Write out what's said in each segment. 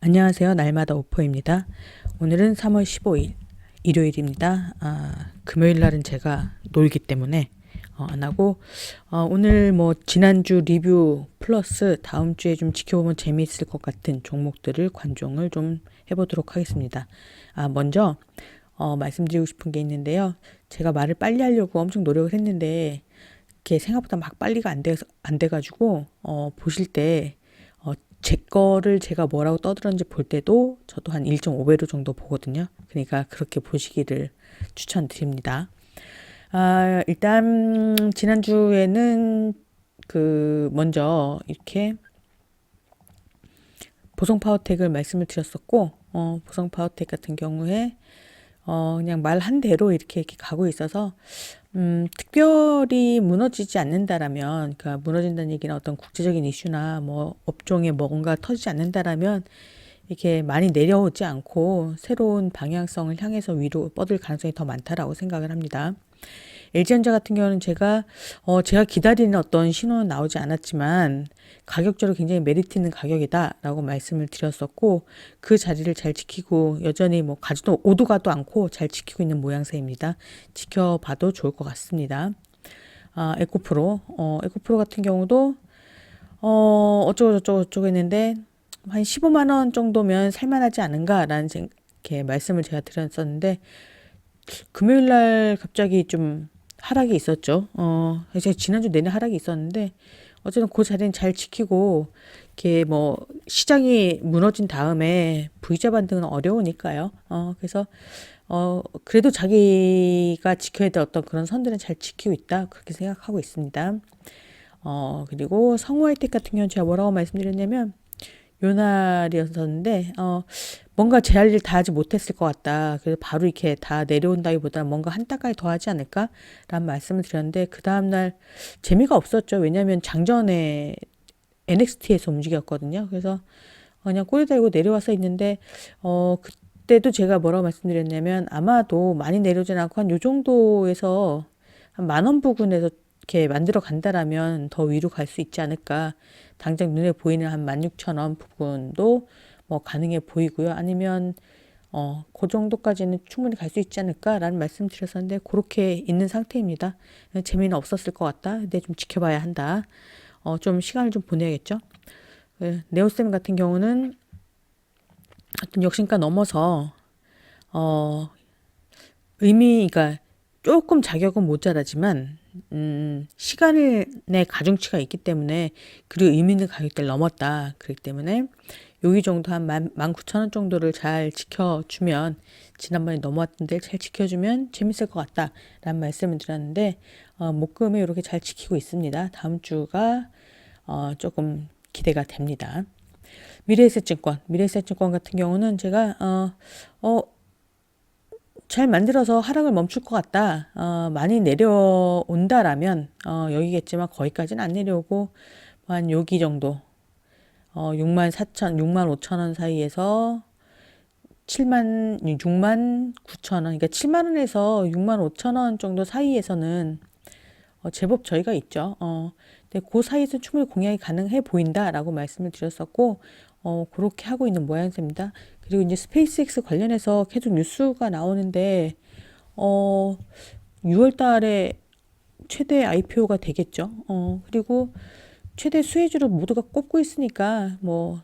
안녕하세요. 날마다 오퍼입니다. 오늘은 3월 15일 일요일입니다. 금요일 날은 제가 놀기 때문에 안 하고 오늘 뭐 지난주 리뷰 플러스 다음 주에 좀 지켜보면 재미있을 것 같은 종목들을 관종을 좀 해보도록 하겠습니다. 먼저 말씀드리고 싶은 게 있는데요. 제가 말을 빨리 하려고 엄청 노력을 했는데 이게 생각보다 막 빨리가 안 돼가지고 보실 때 제 거를 제가 뭐라고 떠들었는지 볼 때도 저도 한 1.5배로 정도 보거든요. 그러니까 그렇게 보시기를 추천드립니다. 일단 지난주에는 먼저 이렇게 보성파워텍을 말씀을 드렸었고 보성파워텍 같은 경우에 그냥 말한 대로 이렇게 가고 있어서 특별히 무너지지 않는다라면, 그러니까 무너진다는 얘기는 어떤 국제적인 이슈나 뭐 업종에 뭔가 터지지 않는다라면 이렇게 많이 내려오지 않고 새로운 방향성을 향해서 위로 뻗을 가능성이 더 많다라고 생각을 합니다. LG전자 같은 경우는 제가 기다리는 어떤 신호는 나오지 않았지만 가격적으로 굉장히 메리트 있는 가격이다라고 말씀을 드렸었고 그 자리를 잘 지키고 여전히 뭐 가지도 오도가도 않고 잘 지키고 있는 모양새입니다. 지켜봐도 좋을 것 같습니다. 에코프로 같은 경우도 어쩌고 했는데 한 15만 원 정도면 살만하지 않은가라는 이렇게 말씀을 제가 드렸었는데 금요일 날 갑자기 좀 하락이 있었죠. 제가 지난주 내내 하락이 있었는데 어쨌든 그 자리는 잘 지키고 이렇게 뭐 시장이 무너진 다음에 V자 반등은 어려우니까요. 그래서 그래도 자기가 지켜야 될 어떤 그런 선들은 잘 지키고 있다 그렇게 생각하고 있습니다. 그리고 성우하이텍 같은 경우는 제가 뭐라고 말씀드렸냐면 요 날이었었는데 뭔가 제 할 일 다 하지 못했을 것 같다. 그래서 바로 이렇게 다 내려온다기보다는 뭔가 한 따까지 더 하지 않을까라는 말씀을 드렸는데 그 다음날 재미가 없었죠. 왜냐하면 장전에 NXT에서 움직였거든요. 그래서 그냥 꼬리 달고 내려와서 있는데 그때도 제가 뭐라고 말씀드렸냐면 아마도 많이 내려오진 않고 한 요 정도에서 한 10,000원 부근에서 이렇게 만들어 간다라면 더 위로 갈 수 있지 않을까. 당장 눈에 보이는 한 16,000원 부분도 뭐 가능해 보이고요. 아니면 그 정도까지는 충분히 갈 수 있지 않을까라는 말씀 드렸었는데 그렇게 있는 상태입니다. 재미는 없었을 것 같다. 근데 좀 지켜봐야 한다. 좀 시간을 좀 보내야겠죠. 네오셈 같은 경우는 어떤 역신가 넘어서 어, 그러니까 조금 자격은 모자라지만 시간의 가중치가 있기 때문에 그리고 의미 있는 가격대를 넘었다. 그렇기 때문에 여기 정도 한 19,000원 정도를 잘 지켜주면 지난번에 넘어왔던 데를 잘 지켜주면 재밌을 것 같다라는 말씀을 드렸는데 목금에 이렇게 잘 지키고 있습니다. 다음 주가 조금 기대가 됩니다. 미래에셋증권 같은 경우는 제가 잘 만들어서 하락을 멈출 것 같다. 많이 내려온다라면 여기겠지만 거기까지는 안 내려오고 한 여기 정도 64,000, 65,000원 사이에서 69,000원, 그러니까 7만 원에서 65,000원 정도 사이에서는 제법 저희가 있죠. 근데 그 사이에서 충분히 공략이 가능해 보인다라고 말씀을 드렸었고, 그렇게 하고 있는 모양새입니다. 그리고 이제 스페이스X 관련해서 계속 뉴스가 나오는데, 6월 달에 최대 IPO가 되겠죠. 그리고 최대 수혜주로 모두가 꼽고 있으니까, 뭐,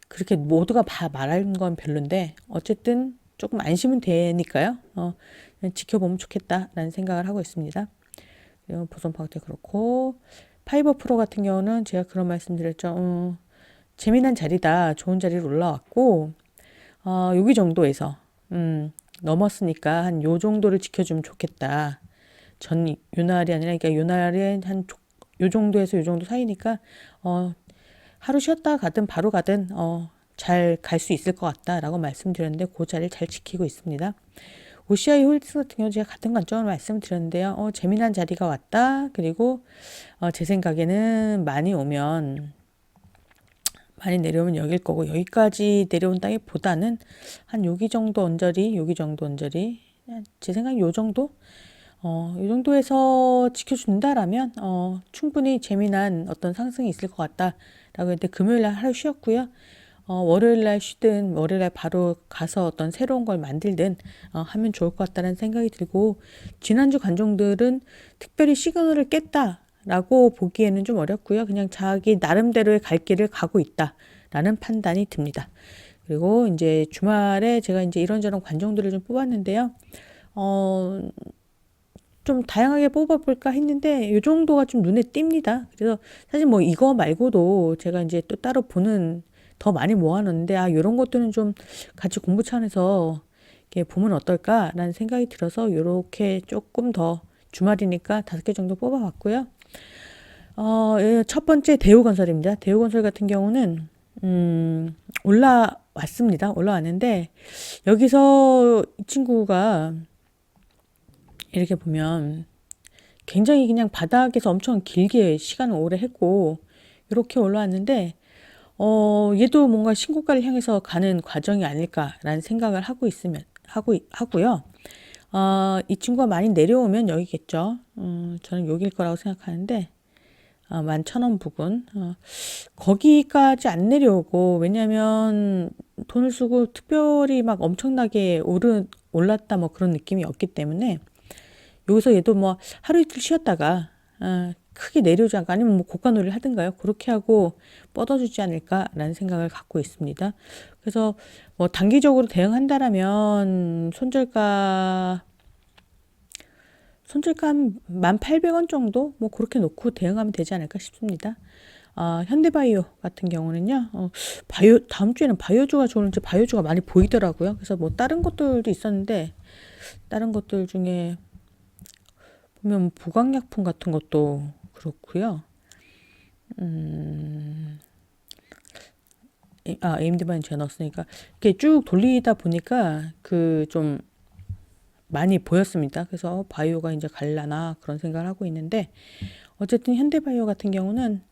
그렇게 모두가 말하는 건 별론데, 어쨌든 조금 안심은 되니까요. 그냥 지켜보면 좋겠다라는 생각을 하고 있습니다. 보선파악도 그렇고 파이버 프로 같은 경우는 제가 그런 말씀 드렸죠. 재미난 자리다. 좋은 자리로 올라왔고 여기 정도에서 넘었으니까 한 요 정도를 지켜주면 좋겠다. 요날이 아니라 그러니까 요날에 한 요 정도에서 요 정도 사이니까 하루 쉬었다 가든 바로 가든 잘 갈 수 있을 것 같다라고 말씀드렸는데 그 자리를 잘 지키고 있습니다. OCI 홀딩스 같은 경우 제가 같은 관점을 말씀드렸는데요. 재미난 자리가 왔다. 그리고 제 생각에는 많이 내려오면 여길 거고 여기까지 내려온다기보다는 한 여기 정도 언저리 제 생각엔 요 정도 이 정도에서 지켜준다라면 충분히 재미난 어떤 상승이 있을 것 같다라고 했는데 금요일 날 하루 쉬었고요. 월요일 날 쉬든 월요일 날 바로 가서 어떤 새로운 걸 만들든 하면 좋을 것 같다는 생각이 들고, 지난주 관종들은 특별히 시그널을 깼다라고 보기에는 좀 어렵고요. 그냥 자기 나름대로의 갈 길을 가고 있다라는 판단이 듭니다. 그리고 이제 주말에 제가 이제 이런저런 관종들을 좀 뽑았는데요. 어, 좀 다양하게 뽑아볼까 했는데 이 정도가 좀 눈에 띕니다. 그래서 사실 뭐 이거 말고도 제가 이제 또 따로 보는 더 많이 모아놨는데, 이런 것들은 좀 같이 공부 차원에서 이렇게 보면 어떨까라는 생각이 들어서 이렇게 조금 더, 주말이니까 5개 정도 뽑아봤고요. 첫 번째 대우건설입니다. 대우건설 같은 경우는 올라왔습니다. 올라왔는데 여기서 이 친구가 이렇게 보면 굉장히 그냥 바닥에서 엄청 길게 시간을 오래 했고 이렇게 올라왔는데, 얘도 뭔가 신고가를 향해서 가는 과정이 아닐까라는 생각을 하고요. 이 친구가 많이 내려오면 여기겠죠. 저는 여기일 거라고 생각하는데, 11,000원 부근. 거기까지 안 내려오고, 왜냐면 돈을 쓰고 특별히 막 엄청나게 올랐다 뭐 그런 느낌이 없기 때문에, 여기서 얘도 뭐 하루 이틀 쉬었다가 크게 내려오지 않고, 아니면 뭐 고가놀이를 하든가요. 그렇게 하고 뻗어주지 않을까라는 생각을 갖고 있습니다. 그래서 뭐 단기적으로 대응한다라면 손절가 한 1,800원 정도 뭐 그렇게 놓고 대응하면 되지 않을까 싶습니다. 현대바이오 같은 경우는요, 다음 주에는 바이오주가 좋을지, 바이오주가 많이 보이더라고요. 그래서 뭐 다른 것들도 있었는데, 다른 것들 중에 보면 보강약품 같은 것도 그렇고요. AMD만 제가 넣었으니까 이렇게 쭉 돌리다 보니까 그 좀 많이 보였습니다. 그래서 바이오가 이제 갈라나 그런 생각을 하고 있는데, 어쨌든 현대바이오 같은 경우는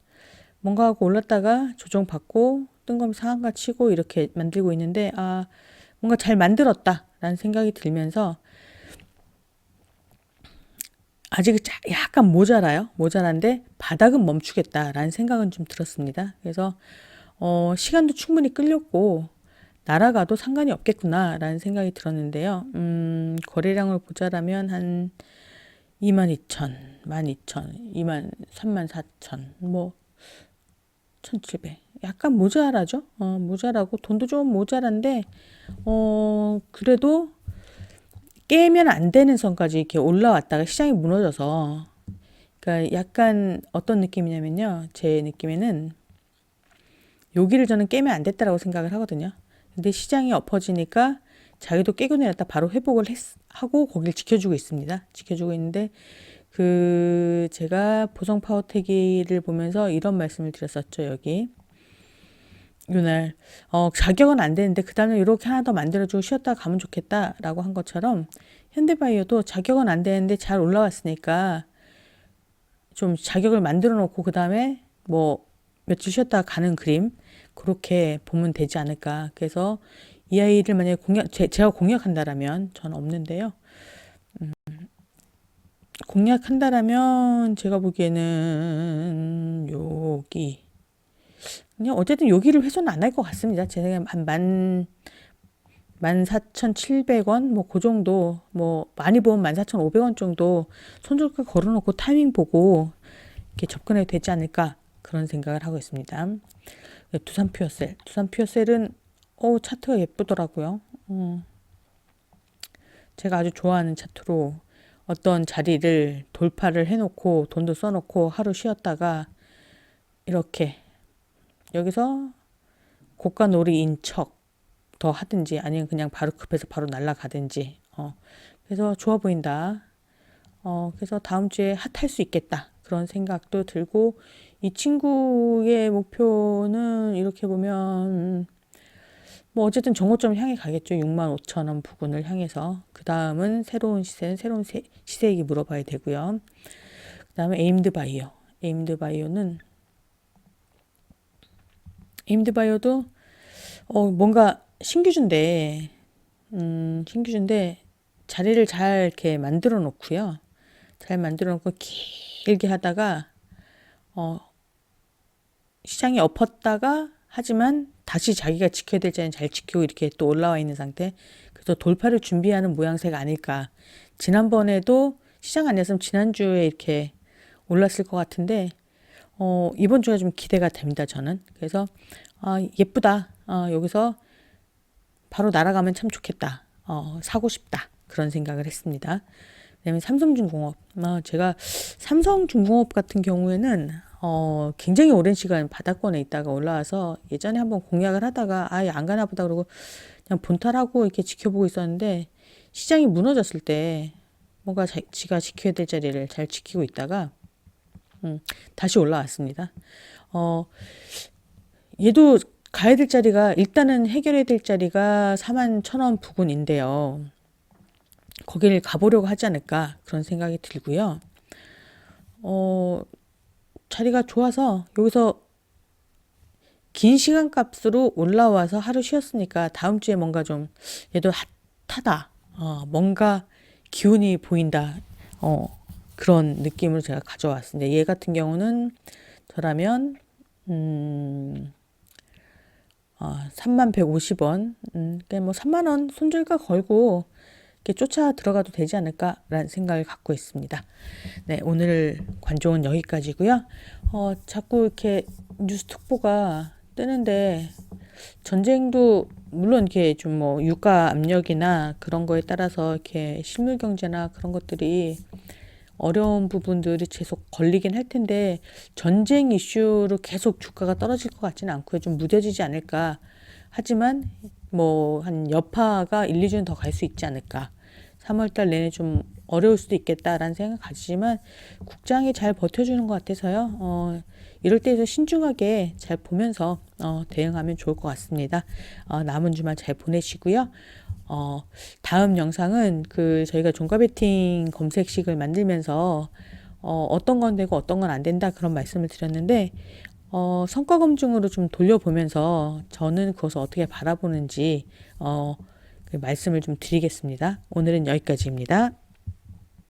뭔가 하고 올랐다가 조정받고 뜬금없이 상한가 치고 이렇게 만들고 있는데, 뭔가 잘 만들었다라는 생각이 들면서 아직 약간 모자란데 바닥은 멈추겠다라는 생각은 좀 들었습니다. 그래서 시간도 충분히 끌렸고 날아가도 상관이 없겠구나라는 생각이 들었는데요. 거래량을 보자라면 한 22,000, 12,000, 34,000, 뭐 1,700. 약간 모자라죠. 모자라고 돈도 좀 모자란데, 그래도 깨면 안 되는 선까지 이렇게 올라왔다가 시장이 무너져서, 그러니까 약간 어떤 느낌이냐면요. 제 느낌에는 여기를 저는 깨면 안 됐다라고 생각을 하거든요. 근데 시장이 엎어지니까 자기도 깨고 내렸다 바로 회복을 하고 거기를 지켜주고 있습니다. 지켜주고 있는데, 제가 보성 파워테기를 보면서 이런 말씀을 드렸었죠. 여기 이날 자격은 안 되는데 그 다음에 이렇게 하나 더 만들어주고 쉬었다 가면 좋겠다라고 한 것처럼, 현대바이오도 자격은 안 되는데 잘 올라왔으니까 좀 자격을 만들어 놓고 그 다음에 뭐 며칠 쉬었다가 가는 그림, 그렇게 보면 되지 않을까. 그래서 이 아이를 만약에 제가 공략한다라면, 저는 없는데요. 공략한다라면 제가 보기에는 여기, 그냥 어쨌든 여기를 훼손 안 할 것 같습니다. 제 생각에 한 14,700원 뭐 그 정도, 뭐 많이 보면 14,500원 정도 손절가 걸어놓고 타이밍 보고 이렇게 접근해도 되지 않을까, 그런 생각을 하고 있습니다. 두산 퓨어셀은 차트가 예쁘더라고요. 제가 아주 좋아하는 차트로 어떤 자리를 돌파를 해놓고 돈도 써놓고 하루 쉬었다가 이렇게 여기서 고가 놀이인 척 더 하든지, 아니면 그냥 바로 급해서 바로 날아가든지, 그래서 좋아 보인다. 그래서 다음 주에 핫할 수 있겠다, 그런 생각도 들고, 이 친구의 목표는 이렇게 보면 뭐 어쨌든 정고점 향해 가겠죠. 65,000원 부근을 향해서. 그 다음은 새로운 시세액이 물어봐야 되고요. 그 다음에 에임드 바이오도 뭔가 신규주인데 자리를 잘 이렇게 만들어 놓고요. 잘 만들어 놓고 길게 하다가 시장이 엎었다가 하지만 다시 자기가 지켜야 될 자리는 잘 지키고 이렇게 또 올라와 있는 상태. 그래서 돌파를 준비하는 모양새가 아닐까. 지난번에도 시장 아니었으면 지난주에 이렇게 올랐을 것 같은데 이번 주가 좀 기대가 됩니다. 저는. 그래서 예쁘다. 여기서 바로 날아가면 참 좋겠다. 사고 싶다. 그런 생각을 했습니다. 그다음에 삼성중공업. 제가 삼성중공업 같은 경우에는 굉장히 오랜 시간 바닥권에 있다가 올라와서 예전에 한번 공략을 하다가 아예 안 가나 보다 그러고 그냥 본탈하고 이렇게 지켜보고 있었는데 시장이 무너졌을 때 뭔가 지가 지켜야 될 자리를 잘 지키고 있다가 다시 올라왔습니다. 얘도 가야 될 자리가 일단은 해결해야 될 자리가 41,000원 부근인데요. 거기를 가보려고 하지 않을까 그런 생각이 들고요. 자리가 좋아서 여기서 긴 시간 값으로 올라와서 하루 쉬었으니까 다음 주에 뭔가 좀 얘도 핫하다. 뭔가 기운이 보인다. 그런 느낌을 제가 가져왔습니다. 얘 같은 경우는 저라면 3150원. 그러니까 뭐 3만원 손절가 걸고 이렇게 쫓아 들어가도 되지 않을까라는 생각을 갖고 있습니다. 네, 오늘 관종은 여기까지고요. 자꾸 이렇게 뉴스 특보가 뜨는데 전쟁도 물론 이렇게 좀 뭐 유가 압력이나 그런 거에 따라서 이렇게 실물 경제나 그런 것들이 어려운 부분들이 계속 걸리긴 할 텐데 전쟁 이슈로 계속 주가가 떨어질 것 같지는 않고요. 좀 무뎌지지 않을까. 하지만 뭐 한 여파가 1, 2주는 더 갈 수 있지 않을까. 3월달 내내 좀 어려울 수도 있겠다라는 생각 가지지만 국장이 잘 버텨주는 것 같아서요. 이럴 때에서 신중하게 잘 보면서 대응하면 좋을 것 같습니다. 남은 주말 잘 보내시고요. 다음 영상은 저희가 종가 베팅 검색식을 만들면서 어떤 건 되고 어떤 건 안 된다 그런 말씀을 드렸는데 성과 검증으로 좀 돌려보면서 저는 그것을 어떻게 바라보는지 그 말씀을 좀 드리겠습니다. 오늘은 여기까지입니다.